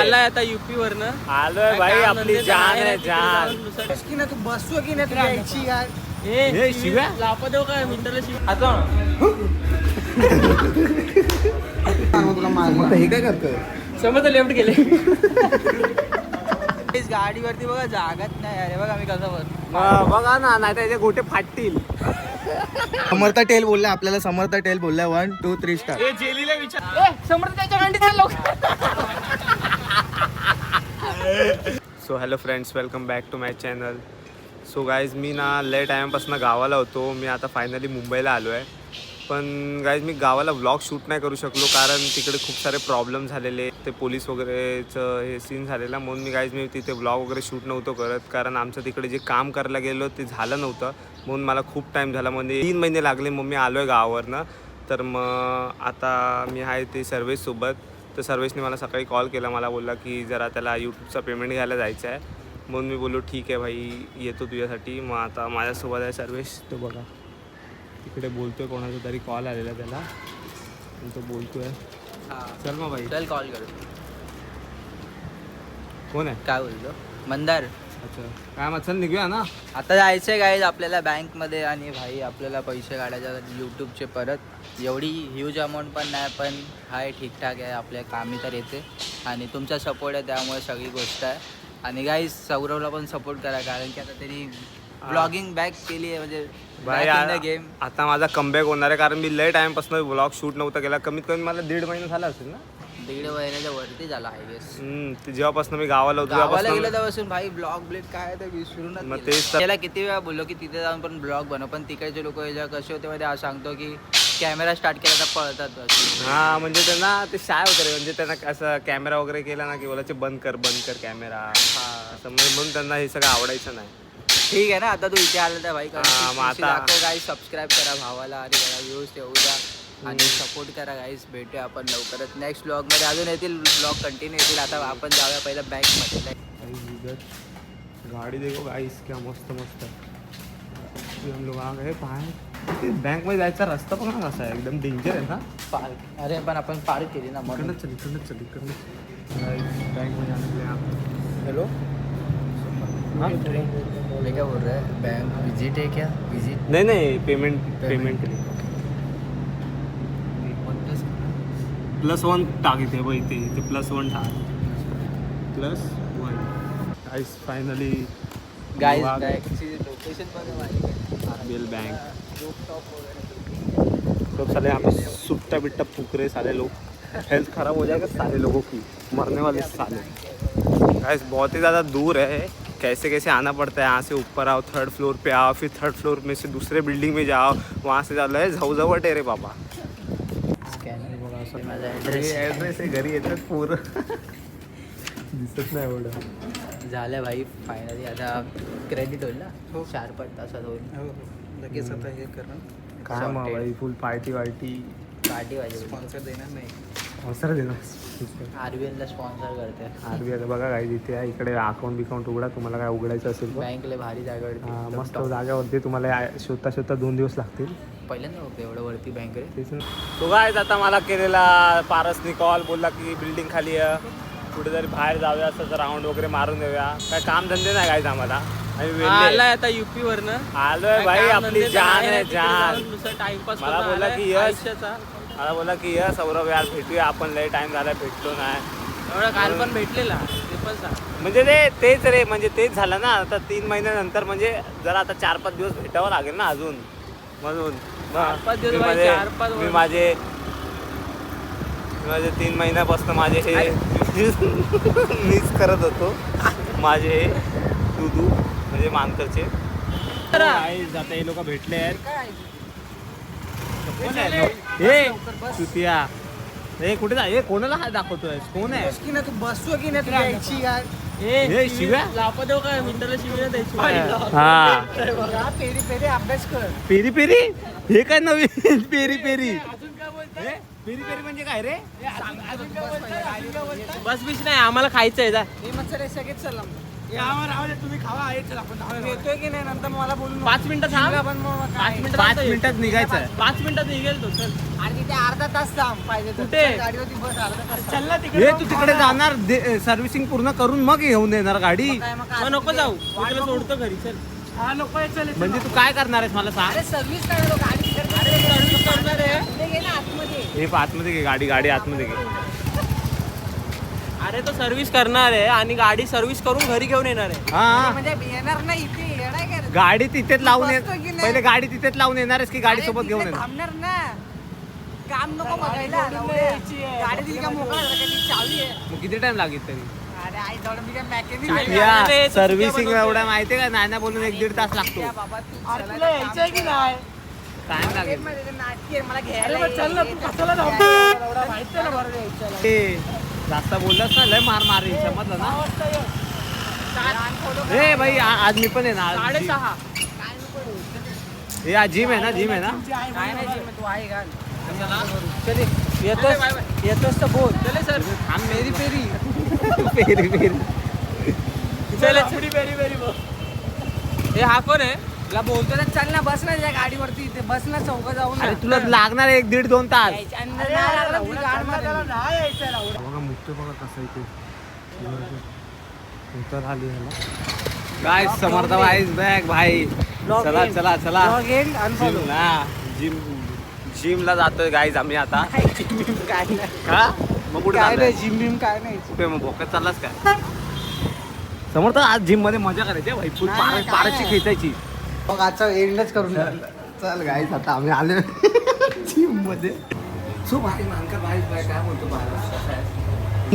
आलाय आता युपी वरनं आलोय भाई, आपली जान आहे जान. की ना तू बसतो की नाही तुला यायची काय ए, शिव्या? लापा देऊ काय मिनिटाला शिव्या आता हे काय करतोय? समज लेफ्ट गेले गाडीवरती बघा जागाच नाही अरे बघा मी कसं बघा ना, नाही तर गोटे फाटतील. समर्थ टेल बोलला आपल्याला, समर्थ टेल बोलला 1 2 3 स्टार. जेलीला विचार समर्थ त्याच्या गांडीत लोक. So hello friends, welcome back to my channel. So guys, मी ना लय टाईमपासून गावाला होतो. मी आता फायनली मुंबईला आलो आहे. पण गाईज, मी गावाला व्लॉग शूट नाही करू शकलो कारण तिकडे खूप सारे प्रॉब्लेम झालेले. ते पोलीस वगैरेचं हे सीन झालेला, म्हणून मी तिथे व्लॉग वगैरे शूट नव्हतो करत. कारण आमचं तिकडे जे काम करायला गेलो ते झालं नव्हतं, म्हणून मला खूप टाईम झाला. म्हणजे 3 महिने लागले. मग मी आलो आहे गावावरनं. तर मग आता मी आहे ते सर्वेशसोबत. तर सर्वेशने मला सकाळी कॉल केला. मला बोलला की जरा त्याला यूट्यूबचा पेमेंट घ्यायला जायचं आहे. म्हणून मी बोललो ठीक आहे भाई, येतो तुझ्यासाठी. मग आता माझ्यासोबत आहे सर्वेश. तो बघा तिकडे बोलतोय, कोणाचा तरी कॉल आलेला त्याला, तो बोलतोय. चल मग भाई, चल कॉल कर. कोण आहे? काय बोलतो? मंदार. अच्छा, काय मग चल निघूया ना. आता जायचंय गाईज आपल्याला बँकमध्ये. आणि भाई आपल्याला पैसे काढायचे यूट्यूबचे परत. एवढी ह्यूज अमाऊंट पण नाही, पण हाय ठीकठाक आहे. आपल्या कामी तर येते आणि तुमचा सपोर्ट आहे, त्यामुळे सगळी गोष्ट आहे. आणि गाईज सौरवला पण सपोर्ट करा, कारण की आता त्यांनी ब्लॉगिंग बॅक केली आहे. म्हणजे भाई गेम आता माझा कमबॅक होणार आहे, कारण मी लय टाईमपासून व्लॉग शूट नव्हता केला. कमीत कमी मला 1.5 महिना झाला असेल ना. 1.5 महिन्याच्या वरती झाला आय गेस. ते जेव्हापासून मी गावाला होतो गावाला गेलं तेव्हापासून भाई ब्लॉग ब्लेक काय तर विसरूनच मग गेलो. तेच त्याला किती वेळा बोललो की तिथे जाऊन पण ब्लॉग बनव, पण तिकडचे लोक याच्या कसे होते मध्ये सांगतो की कॅमेरा स्टार्ट केला तर पळतात. हा, म्हणजे त्यांना ते शाय वगैरे, म्हणजे त्यांना असं कॅमेरा वगैरे केला ना की बोलायचे बंद कर कॅमेरा. हा, असं म्हणून त्यांना हे सगळं आवडायचं नाही. ठीक आहे ना, आता तू इथे आला तर भाई मग आता गाईज सबस्क्राईब करा भावाला आणि जरा व्ह्यूज ठेवू द्या आणि सपोर्ट करा गाईज. भेटूया आपण लवकरच नेक्स्ट ब्लॉगमध्ये. अजून येतील ब्लॉग कंटिन्यू येतील. आता आपण जाऊया पहिलं बँकमध्ये. गाडी देखो गाईस, क्या मस्त मस्त हम लोग आ गए. बँक मध्ये जायचा रस्ता पण कसा आहे, एकदम डेंजर आहे ना. पार्क, अरे पण आपण पार्क केली ना म्हणून. इकडनं चल बँक मध्ये आले. हेलो, मैं क्या बोल रहा है, बैंक विजिट है क्या? विजिट नाही पेमेंट केली. +1 टाक इथे बघ, इथे +1 टाक. +1 गाईस, फायनली गाईज बँकची लोकेशन बघा माझी. बेल बैंक. लोग साले यहाँ पे सुट्टा बिट्टा फूक रहे सारे लोग. हेल्थ खराब हो जाएगा सारे लोगों की, मरने वाले साले. गाइस, बहुत ही ज़्यादा दूर है. कैसे कैसे आना पड़ता है. यहाँ से ऊपर आओ, 3rd फ्लोर पे आओ, फिर 3rd फ्लोर में से दूसरे बिल्डिंग में जाओ, वहाँ से जाओ. झवझवट आहे रे बाबा. माझा ॲड्रेस आहे, घरी येतात पोरं. दिसत नाही एवढं. झालं भाई फायनली. आता क्रेडिट होईल ना 4-5 तासात होईल. लगेच आता हे करा. काय मग भाई, फुल पार्टी पार्टी वाजे स्पॉन्सर देणार नाही. स्पॉन्सर देणार. RBL स्पॉन्सर करते. RBL बघा काय इथे आहे. इकडे अकाउंट बिकाउंट उघडा, तुम्हाला काय उघडायचं असेल. बँकला भारी जागावरती मस्त जागावरती. तुम्हाला शोधता 2 दिवस लागतील. पहिल्यांदा होतं एवढं वरती बँक रे. तेच ना. तो काय आता मला केलेला पारसनी कॉल, बोलला की बिल्डिंग खाली आहे, कुठेतरी बाहेर जाऊया, असं राऊंड वगैरे मारून येऊया. काय काम धंदे नाही गायचं आम्हाला. आलाय आता युपी वरनं आलोय भाई, आपली जान आहे जान. टाइमपास. मला बोला की यश सौरभ यार भेटूया आपण, लय टाइम झाला भेटलो नाही. एवढा काल पण भेटलेला ते पण सांग. म्हणजे तेच रे, म्हणजे तेच झालं ना. आता 3 महिन्यानंतर म्हणजे जरा आता 4-5 दिवस भेटावं लागेल ना अजून. म्हणून 4-5 दिवस मी माझे 3 महिन्यापासून माझे हे मिस करत होतो. माझे हे दूधू म्हणजे मानकरचे. आता हे लोक भेटले आहेत. चुतिया हे कुठे जा, हे कोणाला हात दाखवतोय, कोण आहे? की ना तू बसतो की नाही तुला यायची काय हे शिव्या लापा देऊ काय मिनिटाला शिव्या द्यायची. हा, पेरी पेरी अभ्यास कर. पेरी पेरी हे काय नवीन पेरी पेरी. अजून काय बोलतोय? पेरी पेरी म्हणजे काय रे? बस बीस नाही, आम्हाला खायचं आहे. हे मग सर सगळेच चला. येतोय की नाही नंतर मला बोलून 5 मिनिटं थांब. 5 मिनिटात निघायचं आहे. 5 मिनिटात निघेल तो. चल आणि तिथे अर्धा तास थांब पाहिजे तर. कुठे? गाडीवरती बस अर्धा तास चल ना तिकडे. हे तू तिकडे जाणार सर्व्हिसिंग पूर्ण करून मग घेऊन येणार गाडी. मग नको जाऊ. मी तुला सोडतो घरी. चल. हा नको आहे. चल. म्हणजे तू काय करणार आहेस मला सांग. अरे सर्व्हिस करायला गाडी सर्व्हिस करणार आहे. तिथे घे ना आतमध्ये. हे आतमध्ये घे गाडी आतमध्ये घे. अरे तो सर्व्हिस करणार आहे आणि गाडी सर्व्हिस करून घरी घेऊन येणार आहे. हा म्हणजे येणार नाही इथे येणार काय? गाडी तिथेच लावून बसतो की नाही? पहिले गाडी तिथेच लावून येणारच की गाडी अरे सोबत घेऊन तिथे येणार. थांबणार ना. काम नको बघायला. यायची आहे. गाडी दिली का मोकळा झाला का ती चावी आहे. मग किती टाइम लागेल तरी अरे आई जाऊन मी काय चावी मॅकॅनिक आहे. या अरे, तू सर्व्हिसिंग किती एवढ्या माहितीये का नाना बोलून 1-1.5 तास लागतो. बाबा तू अरे चला तुला ना, यायचं आहे की नाही? टाइम काम लागेल. मध्ये ते नाटकी आहे, मला अरे घ्यायला मग चल ना. तू ये. कशाला धावतो? एवढा माहिती आहे ना बरं यायचं आहे. ए, जास्त बोललास ना लय मार समजलं ना. 6 वाजता ये. लहान photo ए भाई आज मी पण आहे ना. 6:30. काय नको. हे आज जिम आहे ना तुमची आई काय नाही बरोबर. जिम, तू आहे घाल. चल येतोस तर बोल. चले सर. थांब मेरी पेरी पेरी चल छुरी पेरी पेरी बोल. हे हा कोण आहे? तुला बोलतो ना चल ना बस ना त्या गाडीवरती इथे बस ना चौघं जाऊन अरे तुला लागणार 1-1.5-2 तास. बघा मुक्त बघा कसं इथे उतर आली काय समर्थ भाई बॅग भाई. चला चला चला जिमला जातोय गाईज आम्ही आता. काय नाही का मग कुठे काय चाललाय? नाही जिम बिम काय नाही कुठे मग भोक्यात चाललास काय? समर्थ आज जिम मध्ये मजा करायची भाई. फुल नाही, नाही, काय पाराची नाही. खेचायची. मग आजचा एंडच करून चल गाईस आता आम्ही आले जिम मध्ये. सो भाई मानकर भाई काय म्हणतो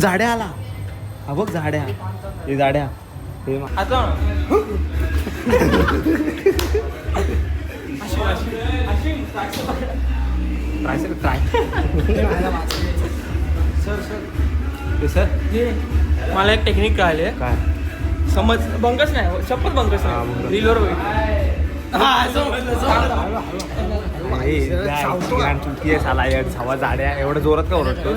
झाड्या आला. हा बघ झाड्या. हे झाड्या हे आता ट्राय सर मला एक टेक्निक कळाली. काय समज बंकस नाही शपथ बंकस हा, नाही. बंकस. रीलवर चुकी आहे साला यार सवा झाड्या एवढं जोरात का ओरडतो.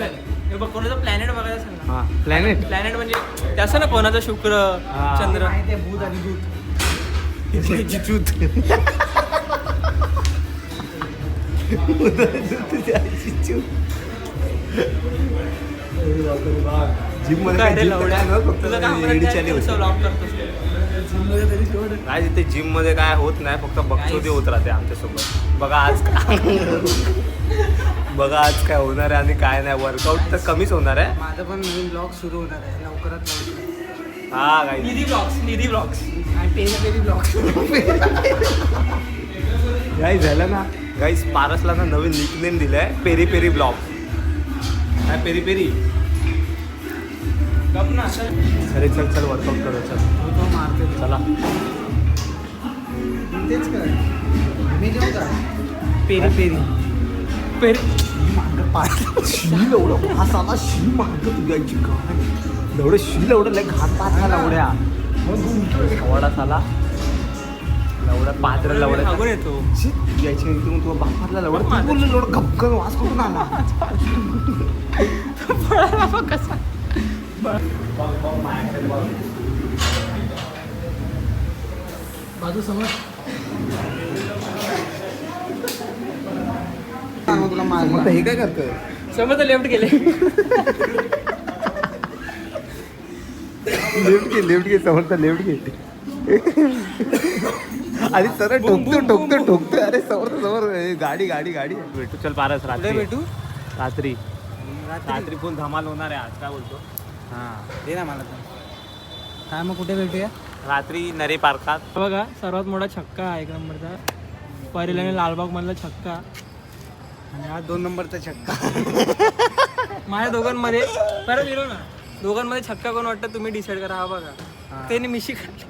हे बघ कोणाचा प्लॅनेट बघायला सांग ना. हा प्लॅनेट प्लॅनेट म्हणजे ते असं ना कोणाचा शुक्र हा. चंद्र. भूत आणि दूध. जिम काय रे मध्ये लवड्या? तुला काय vlog करतोस ते? काय तिथे जिम मध्ये काय होत नाही फक्त बक्षोदी होत राहते आमच्यासोबत. बघा आज बघा आज काय होणार आहे आणि काय नाही. वर्कआउट तर कमीच होणार आहे. माझं पण नवीन ब्लॉग सुरू होणार आहे लवकरात लवकर. हा काय निधी ब्लॉग्स आणि पेरी पेरी ब्लॉग. गाईस झालं ना गाईस पारसला ना नवीन निकनेम दिलाय पेरी पेरी ब्लॉग. काय पेरी पेरी. गप ना. अरे चल चल वर्कआउट करू चल मारते चला. तेच कर मी जेवू का? पेरी पेरी पेरी शील एवढं हा साला शील मागत तुझ्याची काय एवढं शील एवढं लय घात पाच लवड्या एवढा साला लवड्या पात्र लवड्या मागून येतो. यायची तू तुला बापातला लवडा बोललो एवढं गपकन वास करून आला. कसा बाजू समज तुला मग हे काय करतोय? समज लेफ्ट गेले. लेफ्ट घे समर्थ लेफ्ट घे. अरे सर ठोकतो अरे समोर गाडी भेटू चल पारस रात्री भेटू रात्री रात्री पण धमाल होणार आहे आज काय बोलतो. हा दे ना मला पण. काय मग कुठे भेटूया? रात्री नरे पार्कात. बघा सर्वात मोठा छक्का आहे 1 नंबरचा. परेल आणि लालबाग मधला छक्का. आणि हा 2 नंबरचा छक्का. माझ्या दोघांमध्ये परत गेलो ना. दोघांमध्ये छक्का कोण वाटतं तुम्ही डिसाईड करा. हा बघा त्याने मिशी काढली.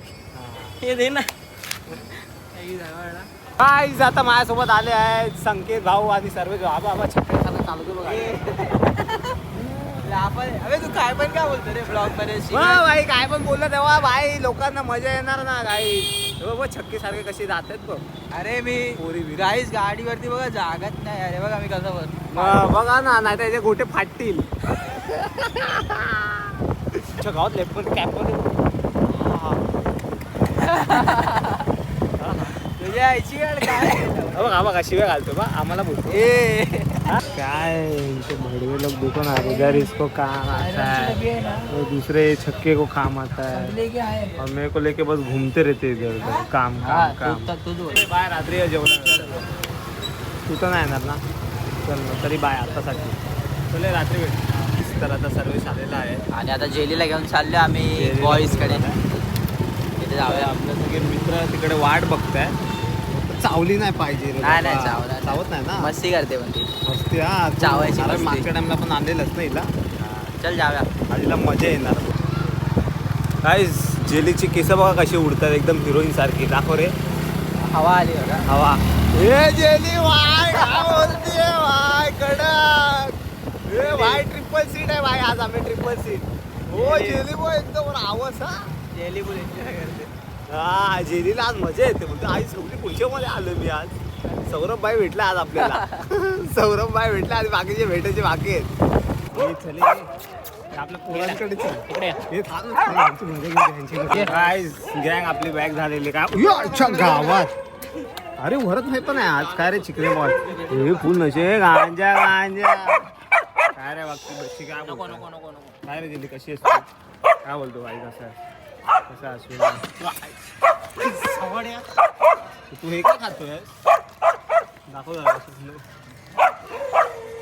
हे दे ना. काय आता माझ्यासोबत आले आहेत संकेत भाऊ आणि सर्व बाबा छक्के खायला चालू बघा. अबे तू काय पण काय बोलतो रे ब्लॉग मध्ये? भाई काय पण बोललं तेव्हा भाई लोकांना मजा येणार ना काही. बाबा छक्के सारखे कसे जातात बघ. अरे मी गाईस गाडीवरती बघा जागाच नाही. अरे बघा मी कसं बघा ना नाही त्याचे गोटे फाटतील. गावात लेफ्ट मध्ये कॅम्प मध्ये तुझ्या आईची वेळ काय बघा शिव्या घालतो बा आम्हाला बोलतो ए काय इनके भड़वे लोग देखो ना इधर इसको काम आता है और दूसरे छक्के को काम आता है और मेरे को लेके बस घूमते रहते इधर उधर काम काम काम बाय रात्री जेवण तू तर नाही येणार ना चल मग तरी बाय आत्तासाठी चले रात्री भेट तर आता सर्विस आलेला आहे आणि आता जेलीला घेऊन चाललो आम्ही बॉईज कडे तिथे जाऊया आपले सगळे मित्र तिकडे वाट बघताय चावली नाही पाहिजे रे नाही नाही बाबा. चावणार चावत नाही ना मस्ती करते पण ती मस्ती हा चावायची अरे मस्ती. मागच्या टाइमला पण आणलेलंच ना हिला चल जाऊया आजीला मजा येणार काय जेलीची केस बघा कशी उडतात एकदम हिरोईन सारखी दाखव रे हवा आली बघा हवा हे जेली वाय काय बोलते वाय कडक हे वाय ट्रिपल सीट आहे भाई आज आम्ही ट्रिपल सीट हो जेली बो एकदम आवाज हा जेली बोल एन्जॉय करते हा जेलीला आज मजा येते बोलतो आई सगळी पुढच्यामध्ये आलो मी आज सौरभ भाई भेटला आज आपल्याला सौरभ भाई भेटला आणि बाकीचे भेटायचे बाकी आहेत चले आपल्या पोरांकडे गँग आपली बॅग झालेली का अच्छा गावात अरे वरत नाही पण आहे आज काय रे चिकने बॉल हे फुल नशे गांजा गांजा काय रे बाकी बच्ची काय बोलतो काय रे दिली कशी असते काय बोलतो भाई कसं असू तू हे काय खातोय दाखव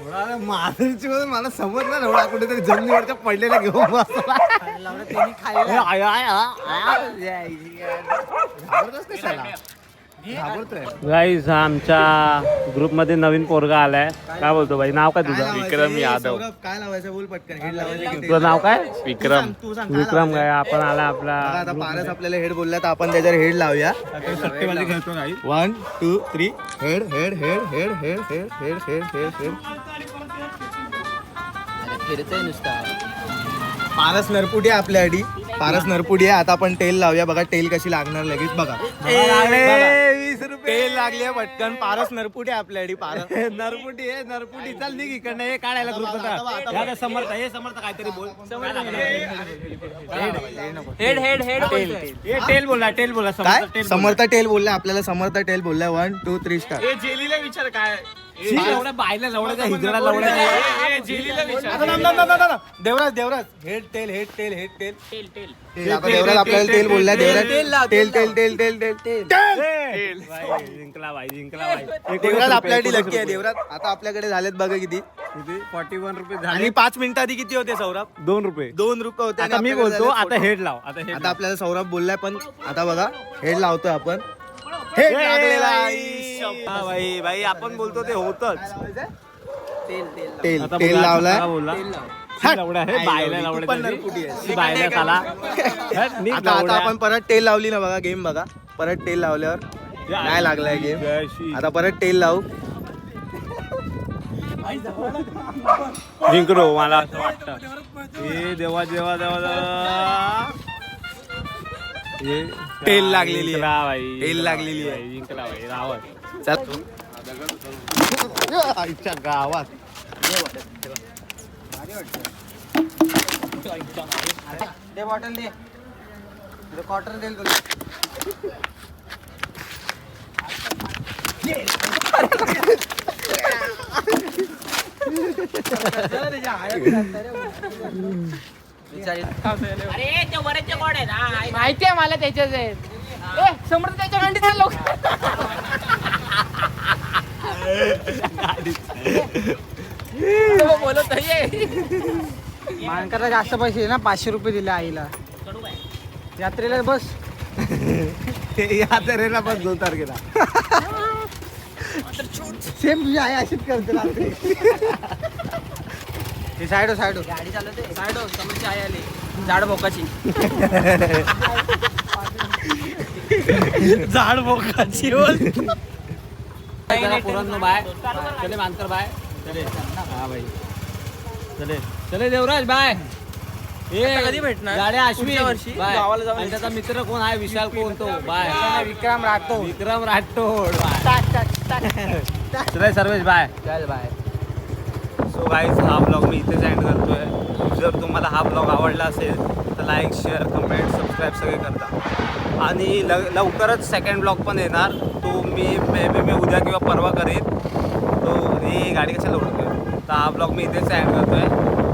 थोडा माधुरीची मला समजलं थोडा कुठेतरी जमिनीवरच्या पडलेल्या घेऊन बसला गाईज हा आमच्या ग्रुप मध्ये नवीन पोरगा आलाय काय बोलतो भाई नाव काय तुझं विक्रम यादव काय लावायचं बोल पटकन हेड लावायचं तुझं नाव काय विक्रम तू सांग विक्रम काय आपण आला आपला आता पारस आपल्याला हेड बोलला तर आपण त्याच्यावर हेड लावूया सट्टेबाजी खेळतो काही 1 2 3 head head head head head head head head head head अरे फिरतोय नुसता पारस नरपुडी आहे आपल्यासाठी पारस नरपुडी आहे आता आपण टेल लावूया बघा टेल कशी लागणार लगेच बघा 20 रुपये टेल लागली आहे पटकन पारस नरपुडी आहे आपल्यासाठी पारस नरपुटी आहे नरपुटी चल निघ इकडनं हे काढायला ग्रुप समर्थ हे समर्थ काहीतरी बोल हेड हेड हेड हे टेल बोला काय समर्थ टेल बोलला आपल्याला समर्थ टेल बोलला 1 2 3 स्टार जेलीला विचार काय एवढ्या बायला लवड्याचा हिजडा लवड्याचा Devraj Devraj head tail head tail head tail आता देवराज आपल्याला टेल बोलला Devraj tail tail tail tail tail tail जिंकला भाई देवराज आपल्यासाठी लकी आहे देवराज आता आपल्याकडे झालेत बघा किती 41 रुपये झाले आणि 5 मिनिटं आधी किती होते सौरभ 2 रुपये 2 रुपये होते आता मी बोलतो आता हेड लाव आता आपल्याला सौरभ बोललाय पण आता बघा हेड लावतोय आपण हेड लागलेला आहे. भाई आपण बोलतो ते होतच टेल टेल लावलाय बोलला हट. बायला तू पण नरपुडी आहेस. बायला साला आता आता आपण परत टेल लावली ना बघा गेम बघा परत टेल लावल्यावर नाही लागलाय गेम आता परत टेल लावू जिंकलो मला असं वाटतं हे देवा देवा देवा देवा हे टेल लागलेली आहे. जिंकला भाई टेल लागलेली आहे. जिंकला भाई रावत चल आईच्या गावात दे बॉटल दे क्वार्टर देईल माहितीये मला त्याच्याच आहेत समोर त्याच्या गांडीत लोक बोलत मानकरला जास्त पैसे ना 500 रुपये दिले आईला यात्रेला बस या तऱ्हेला पण 2 तारखेला सेम तुझी आई अशीच करते रात्री साईडो साईडो गाडी चालवते साईडो समोरची आई आली झाड भोकाची झाड बोकाची बोल पोरांनो बाय चले मानकर बाय चले हा भाई चले चले देवराज बाय आता कधी भेटणार? गाड्या अश्विन पुढच्या वर्षी बाय. गावाला जाऊन आणि त्याचा मित्र कोण आहे विशाल कोण तो बाय विक्रम राठोड विक्रम राठोड चले सर्वेश बाय चल बाय सो गाईज हा ब्लॉग मी इथेच एंड करतोय जर तुम्हाला हा ब्लॉग आवडला असेल तर लाईक शेअर कमेंट सबस्क्राईब सगळे करता आणि लवकरच सेकंड ब्लॉग पण येणार, तो मी उद्या किंवा परवा करेन. तो ही गाडी कशाला ओढतोय, तर हा ब्लॉग मी इथेच एंड करतोय.